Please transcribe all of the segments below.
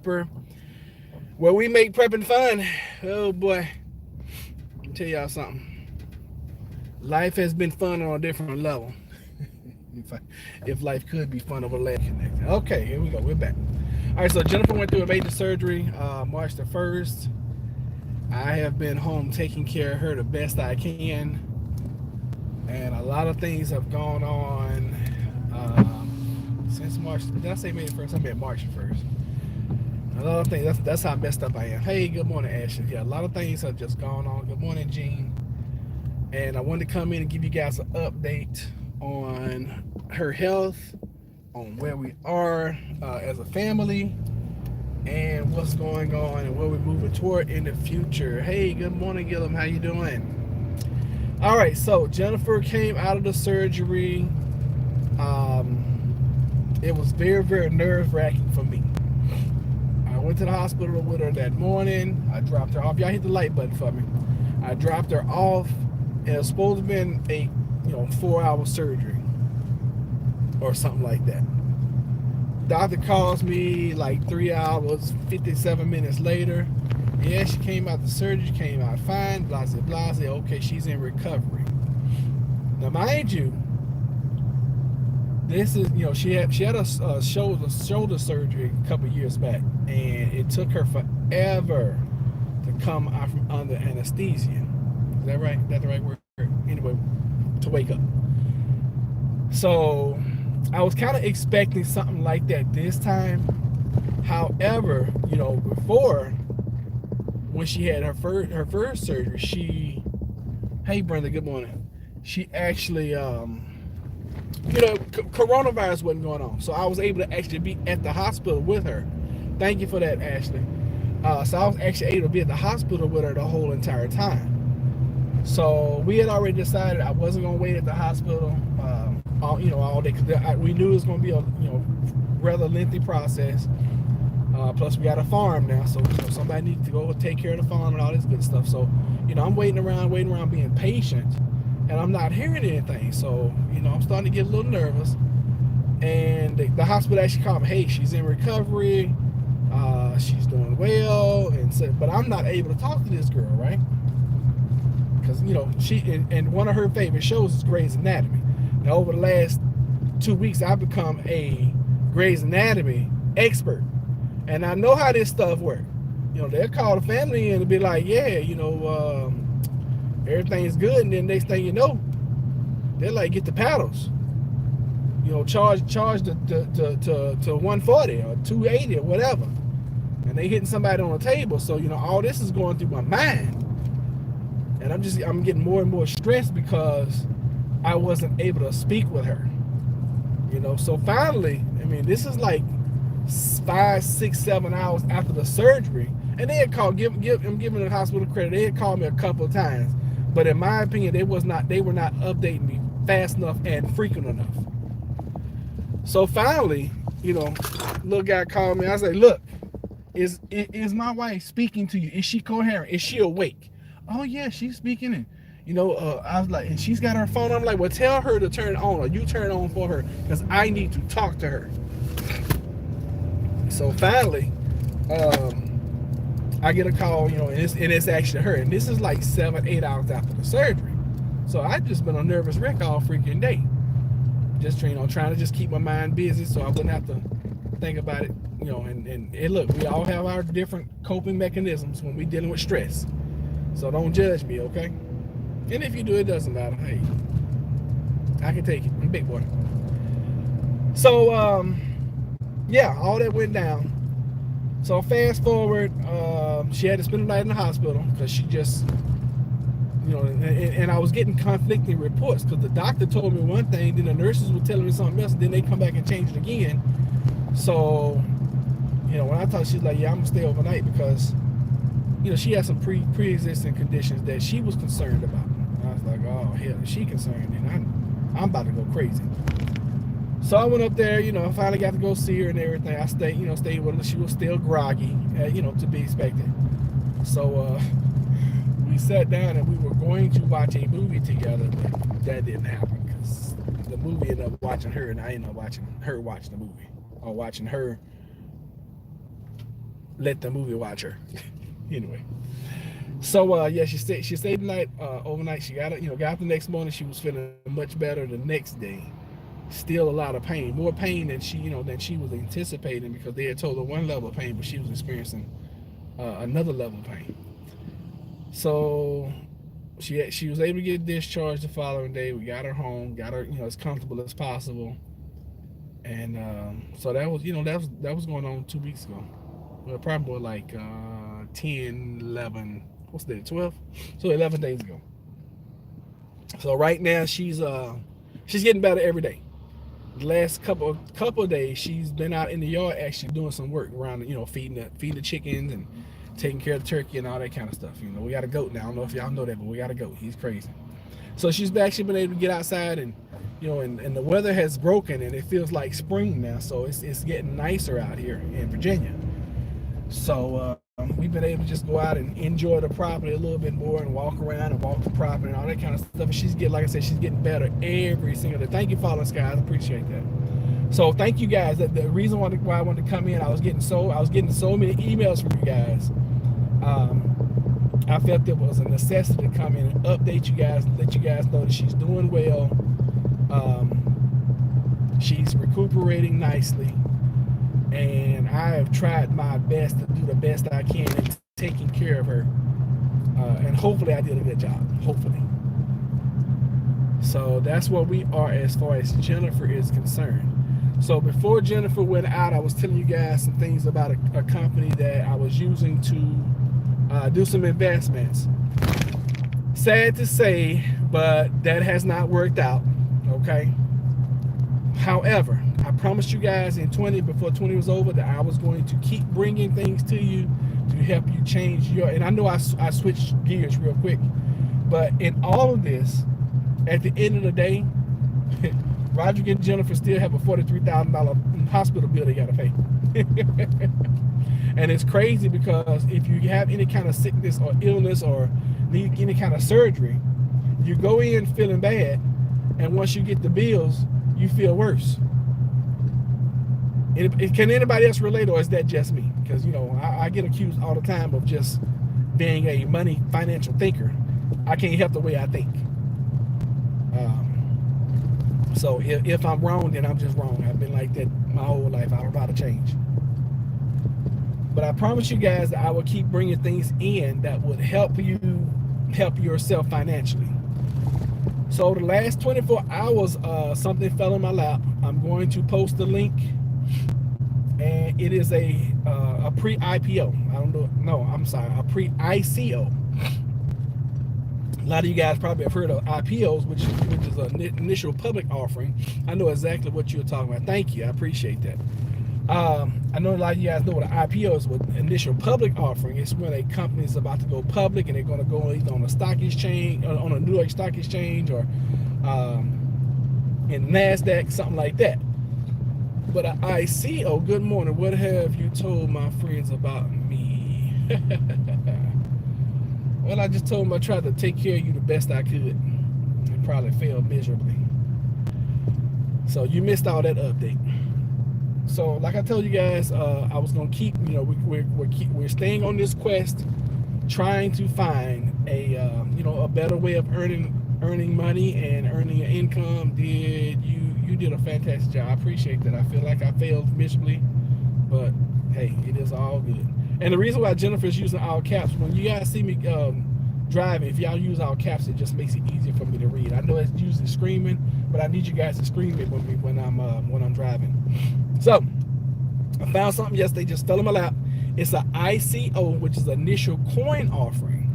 where we make prepping fun. Oh boy, let me tell y'all something. Life has been fun on a different level. if life could be fun over leg connected. Okay, here we go. We're back. All right, so Jennifer went through a major surgery March the 1st. I have been home taking care of her the best I can. And a lot of things have gone on since March. Did I say May the 1st? I meant March the 1st. A lot of things. That's how messed up I am. Hey, good morning, Ashley. Yeah, a lot of things have just gone on. Good morning, Jean. And I wanted to come in and give you guys an update on her health, on where we are as a family, and what's going on and where we're moving toward in the future. Hey, good morning, Gillum. How you doing? All right, so Jennifer came out of the surgery. It was very, very nerve-wracking for me. I went to the hospital with her that morning. I dropped her off. Y'all hit the like button for me. I dropped her off. It was supposed to have been a 4-hour surgery or something like that. Doctor calls me like 3 hours, 57 minutes later. Yeah, she came out the surgery, came out fine, blase, blase. Okay, she's in recovery. Now, mind you, this is, she had a shoulder surgery a couple years back, and it took her forever to come out from under anesthesia. Is that right? Is that the right word? Anyway, to wake up. So I was kind of expecting something like that this time. However, before, when she had her first surgery, hey Brenda, good morning. She actually, coronavirus wasn't going on, so I was able to actually be at the hospital with her. Thank you for that, Ashley. So I was actually able to be at the hospital with her the whole entire time. So we had already decided I wasn't gonna wait at the hospital, all day, because we knew it was gonna be a rather lengthy process. Plus we got a farm now, so somebody needs to go take care of the farm and all this good stuff. So I'm waiting around, being patient, and I'm not hearing anything. So I'm starting to get a little nervous. And the hospital actually called me. Hey, she's in recovery. She's doing well, and so, but I'm not able to talk to this girl, right? Because she and one of her favorite shows is Grey's Anatomy. Now over the last 2 weeks, I've become a Grey's Anatomy expert, and I know how this stuff works. They'll call the family in and be like, yeah, everything's good, and then next thing you know, they're like, get the paddles. Charge to 140 or 280 or whatever, and they hitting somebody on the table. So all this is going through my mind. And I'm getting more and more stressed because I wasn't able to speak with her. So finally, this is like 5, 6, 7 hours after the surgery. And they had called, I'm giving the hospital credit, they had called me a couple of times. But in my opinion, they were not updating me fast enough and frequent enough. So finally, little guy called me. I said, look, is my wife speaking to you? Is she coherent? Is she awake? Oh yeah, she's speaking. And I was like, and she's got her phone. I'm like, well, tell her to turn it on, or you turn it on for her, because I need to talk to her. So finally, I get a call, and it's actually her, and this is like 7, 8 hours after the surgery. So I've just been a nervous wreck all freaking day, just trying to just keep my mind busy so I wouldn't have to think about it, and look, we all have our different coping mechanisms when we're dealing with stress. So don't judge me, okay? And if you do, it doesn't matter. Hey, I can take it. I'm a big boy. So, yeah, all that went down. So fast forward, she had to spend the night in the hospital because she just, and I was getting conflicting reports because the doctor told me one thing, then the nurses were telling me something else, and then they come back and change it again. So, when I talked, she's like, yeah, I'm going to stay overnight because she had some pre-existing conditions that she was concerned about. And I was like, oh, hell, is she concerned? And I'm about to go crazy. So I went up there, I finally got to go see her and everything. I stayed with her. She was still groggy, to be expected. So we sat down and we were going to watch a movie together, but that didn't happen because the movie ended up watching her, and I ended up watching her watch the movie, or watching her let the movie watch her. Anyway, so yeah, she stayed the night overnight. She got it, got up the next morning. She was feeling much better the next day. Still a lot of pain, more pain than she was anticipating, because they had told her one level of pain, but she was experiencing another level of pain. So she was able to get discharged the following day. We got her home, got her as comfortable as possible, and so that was going on 2 weeks ago. Well, probably more like 10, 11. What's that? 12. So 11 days ago. So right now she's getting better every day. The last couple of days she's been out in the yard actually doing some work around, feeding the chickens and taking care of the turkey and all that kind of stuff. We got a goat now. I don't know if y'all know that, but we got a goat. He's crazy. So she's actually been able to get outside, and and the weather has broken and it feels like spring now. So it's getting nicer out here in Virginia. So we've been able to just go out and enjoy the property a little bit more and walk around and walk the property and all that kind of stuff. And she's like I said, she's getting better every single day. Thank you, Fallen Skies. I appreciate that. So thank you guys. The reason why I wanted to come in, I was getting so many emails from you guys. I felt there was a necessity to come in and update you guys and let you guys know that she's doing well. She's recuperating nicely. And I have tried my best to do the best I can in taking care of her. And hopefully I did a good job. Hopefully. So that's where we are as far as Jennifer is concerned. So before Jennifer went out, I was telling you guys some things about a company that I was using to do some investments. Sad to say, but that has not worked out. Okay. However, I promised you guys before 20 was over, that I was going to keep bringing things to you to help you change and I know I switched gears real quick, but in all of this, at the end of the day, Roger and Jennifer still have a $43,000 hospital bill they got to pay. And it's crazy because if you have any kind of sickness or illness or need any kind of surgery, you go in feeling bad, and once you get the bills, you feel worse. Can anybody else relate, or is that just me? Because I get accused all the time of just being a financial thinker. I can't help the way I think. So if I'm wrong, then I'm just wrong. I've been like that my whole life. I don't know how to change. But I promise you guys that I will keep bringing things in that would help yourself financially. So the last 24 hours, something fell in my lap. I'm going to post the link, and it is a pre-IPO. I don't know. No, I'm sorry, a pre-ICO. A lot of you guys probably have heard of IPOs, which is an initial public offering. I know exactly what you're talking about. Thank you. I appreciate that. I know a lot of you guys know what an IPO is, with initial public offering. It's when a company is about to go public and they're going to go either on a stock exchange, or on a New York Stock Exchange, or in NASDAQ, something like that. But an ICO, good morning. What have you told my friends about me? Well, I just told them I tried to take care of you the best I could, and probably failed miserably. So you missed all that update. So like I told you guys, I was gonna keep, we're staying on this quest, trying to find a better way of earning money and earning an income. You did a fantastic job. I appreciate that. I feel like I failed miserably, but hey, it is all good. And the reason why Jennifer's using all caps, when you guys see me driving, if y'all use all caps, it just makes it easier for me to read. I know it's usually screaming, but I need you guys to scream it when I'm driving. So I found something yesterday, just fell in my lap. It's an ICO, which is initial coin offering.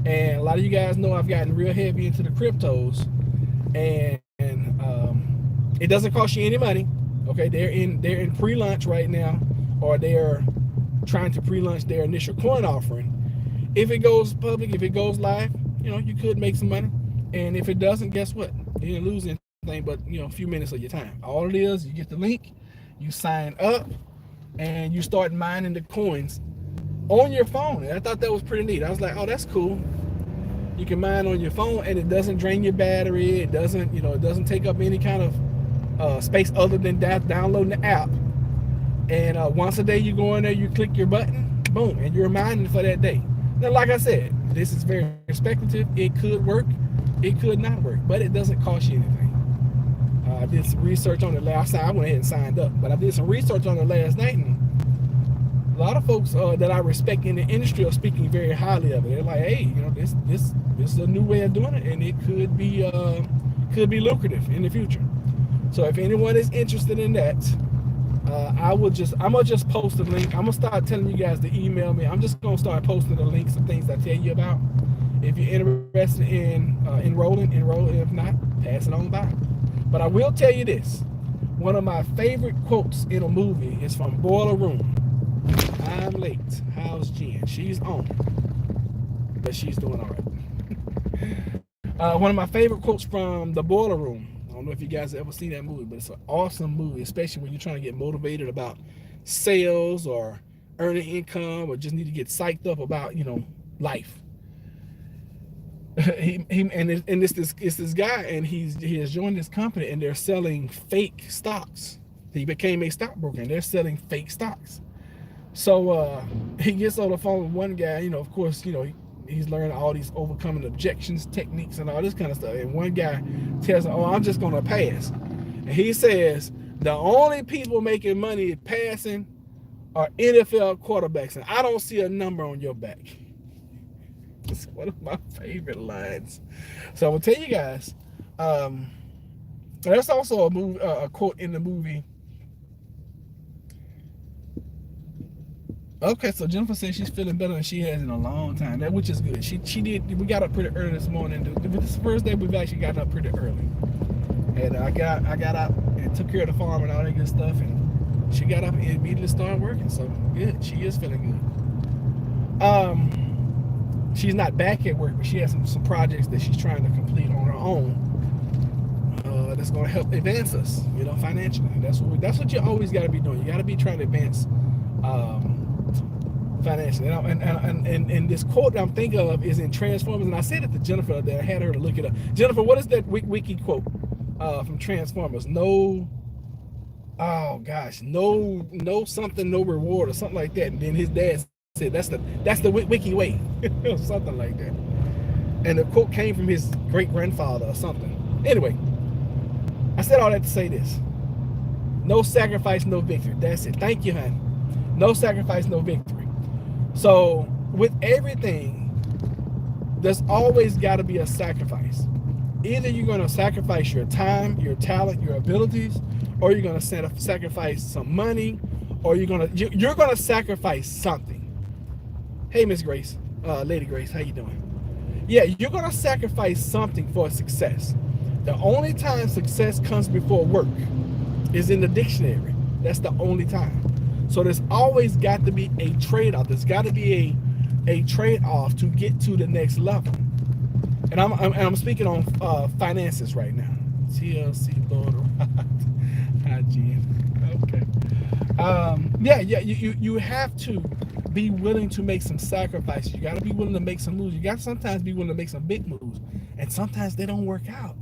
And a lot of you guys know I've gotten real heavy into the cryptos, and it doesn't cost you any money. Okay, they're in pre-launch right now, or they're trying to pre-launch their initial coin offering. If it goes public, if it goes live, you could make some money. And if it doesn't, guess what? You didn't lose anything but a few minutes of your time. All it is, you get the link, you sign up, and you start mining the coins on your phone. And I thought that was pretty neat. I was like, oh, that's cool. You can mine on your phone, and it doesn't drain your battery. It doesn't, it doesn't take up any kind of space other than that, downloading the app. And once a day you go in there, you click your button, boom, and you're mining for that day. Now, like I said, this is very speculative. It could work, it could not work, but it doesn't cost you anything. I did some research on it last night. I went ahead and signed up, but I did some research on it last night, and a lot of folks that I respect in the industry are speaking very highly of it. They're like, hey, this is a new way of doing it, and it could be lucrative in the future. So if anyone is interested in that, I'm gonna just post the link. I'm gonna start telling you guys to email me. I'm just gonna start posting the links of things I tell you about. If you're interested in enrolling. If not, pass it on by. But I will tell you this: one of my favorite quotes in a movie is from Boiler Room. I'm late. How's Jen? She's on, but she's doing all right. One of my favorite quotes from The Boiler Room. I don't know if you guys have ever seen that movie, but it's an awesome movie, especially when you're trying to get motivated about sales or earning income, or just need to get psyched up about life. It's this guy, and he has joined this company, and they're selling fake stocks. He became a stockbroker, and they're selling fake stocks. So he gets on the phone with one guy. Of course, he's learning all these overcoming objections techniques and all this kind of stuff. And one guy tells him, "Oh, I'm just gonna pass." And he says, "The only people making money passing are NFL quarterbacks, and I don't see a number on your back." It's one of my favorite lines. So I will tell you guys. There's also a quote in the movie. Okay, so Jennifer says she's feeling better than she has in a long time, which is good. She did. We got up pretty early this morning. This is the first day we've actually gotten up pretty early, and I got out and took care of the farm and all that good stuff, and she got up and immediately started working. So good, she is feeling good. She's not back at work, but she has some projects that she's trying to complete on her own. That's going to help advance us, financially. That's what you always got to be doing. You got to be trying to advance. Financially, and this quote that I'm thinking of is in Transformers, and I said it to Jennifer that I had her to look it up. Jennifer, what is that wiki quote from Transformers? No something, no reward, or something like that. And then his dad said that's the wiki way, or something like that. And the quote came from his great grandfather or something. Anyway, I said all that to say this: no sacrifice, no victory. That's it. Thank you, honey. No sacrifice, no victory. So with everything, there's always got to be a sacrifice. Either you're going to sacrifice your time, your talent, your abilities, or you're going to sacrifice some money, or you're going to sacrifice something. Hey, Miss Grace, Lady Grace, how you doing? Yeah, you're going to sacrifice something for success. The only time success comes before work is in the dictionary. That's the only time. So there's always got to be a trade-off. There's got to be a trade-off to get to the next level. And I'm speaking on finances right now. TLC Lord Hi, Jen. Okay. You have to be willing to make some sacrifices. You got to be willing to make some moves. You got to sometimes be willing to make some big moves, and sometimes they don't work out.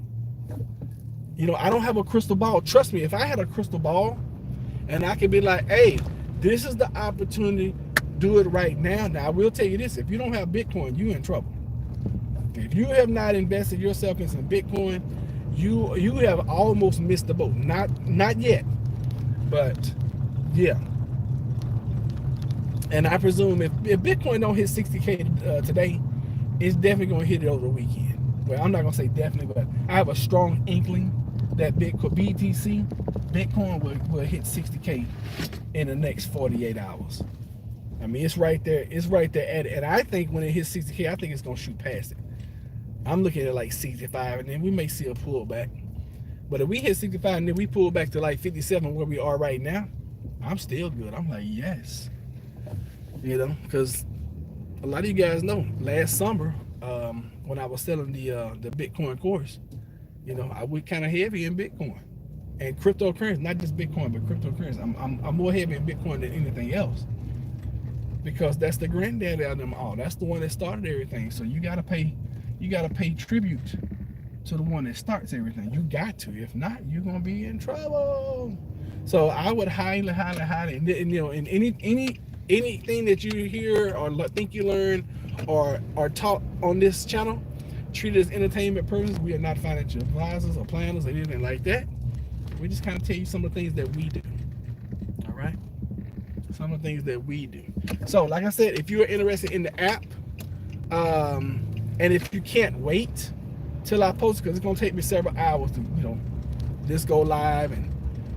I don't have a crystal ball. Trust me, if I had a crystal ball, and I could be like, hey, this is the opportunity, do it right now. Now, I will tell you this: if you don't have Bitcoin, you're in trouble. If you have not invested yourself in some Bitcoin, you have almost missed the boat. Not yet, but yeah. And I presume if Bitcoin don't hit 60K today, it's definitely going to hit it over the weekend. Well, I'm not going to say definitely, but I have a strong inkling that BTC, Bitcoin will hit 60K in the next 48 hours. I mean, it's right there. It's right there at it. And I think when it hits 60K, I think it's going to shoot past it. I'm looking at like 65, and then we may see a pullback. But if we hit 65 and then we pull back to like 57 where we are right now, I'm still good. I'm like, yes. Because a lot of you guys know, last summer, when I was selling the Bitcoin course, I went kind of heavy in Bitcoin and cryptocurrency, not just Bitcoin, but cryptocurrency. I'm more heavy in Bitcoin than anything else, because that's the granddaddy of them all. That's the one that started everything. So you gotta pay tribute to the one that starts everything. You got to. If not, you're gonna be in trouble. So I would highly, and in anything that you hear or think you learn or are taught on this channel, treat it as entertainment purposes. We are not financial advisors or planners or anything like that. We just kind of tell you some of the things that we do. All right, some of the things that we do. So, like I said, if you're interested in the app, and if you can't wait till I post, because it's gonna take me several hours to, this go live and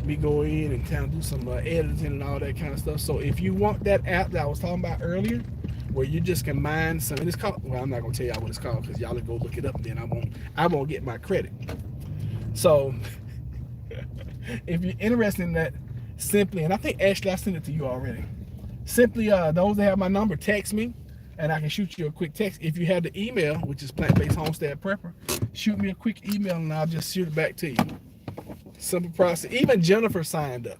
me go in and kind of do some editing and all that kind of stuff. So if you want that app that I was talking about earlier, where you just can mine some, and it's called, well, I'm not gonna tell y'all what it's called because y'all will go look it up, and then I won't get my credit. So if you're interested in that, simply, and I think Ashley, I sent it to you already. Simply, those that have my number, text me, and I can shoot you a quick text. If you have the email, which is plant-based homestead prepper, shoot me a quick email and I'll just shoot it back to you. Simple process. Even Jennifer signed up.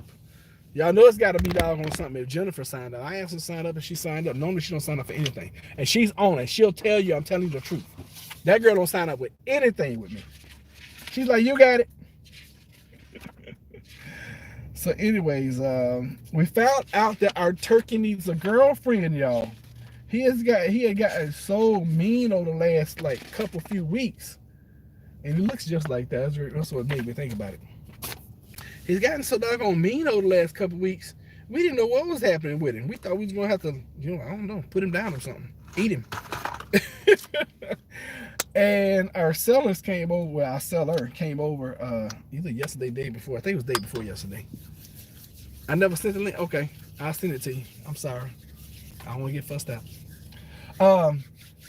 Y'all know it's got to be doggone something if Jennifer signed up. I asked her to sign up and she signed up. Normally she don't sign up for anything, and she's on it. She'll tell you I'm telling you the truth. That girl don't sign up with anything with me. She's like, you got it. So anyways, we found out that our turkey needs a girlfriend, y'all. He had gotten so mean over the last few weeks, and he looks just like that. That's what made me think about it. He's gotten so doggone mean over the last couple weeks. We didn't know what was happening with him. We thought we was gonna have to, I don't know, put him down or something, eat him. And our sellers came over. Well, our seller came over either yesterday, day before. I think it was day before yesterday. I never sent the link. Okay, I'll send it to you. I'm sorry. I don't want to get fussed out.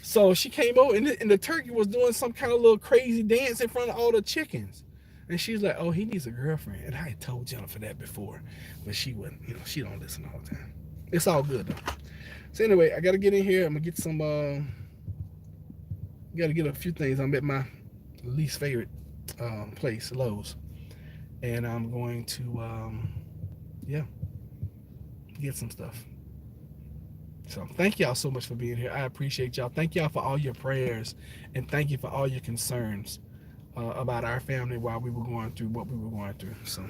So she came over, and the turkey was doing some kind of little crazy dance in front of all the chickens. And she's like, oh, he needs a girlfriend. And I had told Jennifer that before, but she wouldn't, she don't listen all the time. It's all good though. So anyway, I gotta get in here. I'm gonna get some gotta get a few things. I'm at my least favorite place, Lowe's. And I'm going to get some stuff. So thank y'all so much for being here. I appreciate y'all. Thank y'all for all your prayers, and thank you for all your concerns about our family while we were going through what we were going through. So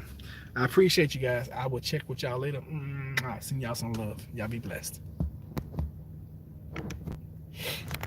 I appreciate you guys. I will check with y'all later. Send y'all some love. Y'all be blessed.